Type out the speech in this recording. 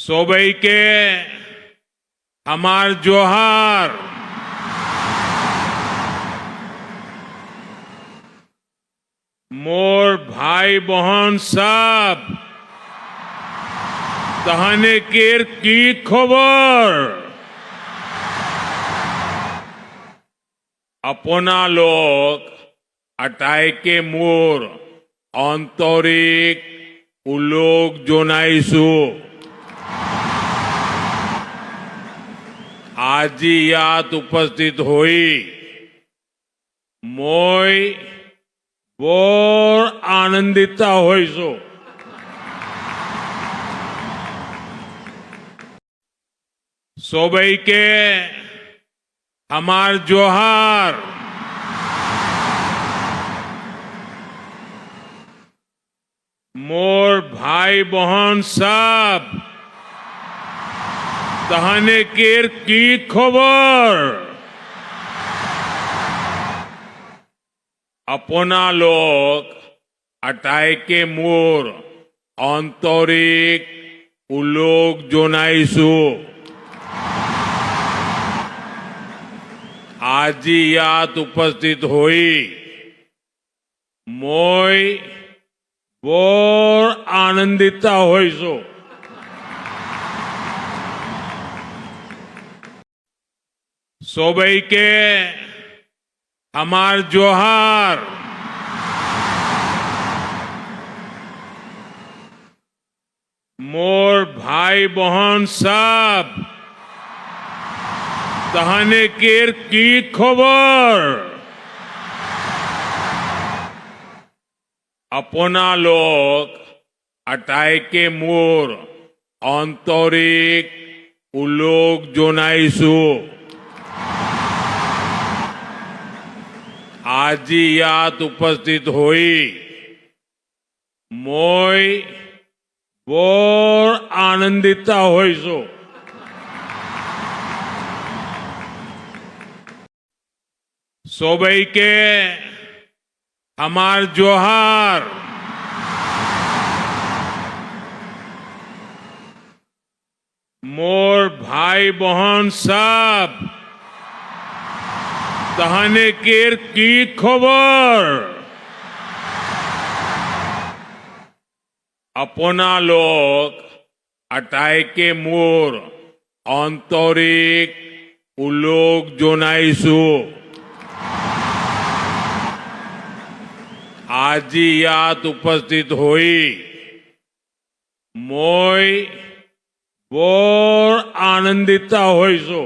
সবাইকে আমার জোহার। मोर भाई बहन सब तहने केर की खबर अपना लोग अटाई के मोर आंतरिक उलोक जोनाइसु आज याद उपस्थित हुई মই বৰ আনন্দিত হৈছো। সবাইকে আমার জোহার। मोर भाई बहन सब तहने केर की खबर अपना लोग अटाई के मोर आंतरिक उलोक जोनाइसु आज याद उपस्थित हुई মই বৰ আনন্দিত হৈছো। সবাইকে আমার জোহার। मोर भाई बहन सब तहने केर की खबर अपना लोग अटाई के मोर आंतरिक उलोक जोनाइसु आज याद उपस्थित हुई মই বৰ আনন্দিত হৈছো। সবাইকে আমার জোহার। मोर भाई बहन सब तहने केर की खबर अपना लोग अटाई के मोर आंतरिक उलोक जोनाइसु आज याद उपस्थित हुई মই বৰ আনন্দিত হৈছো।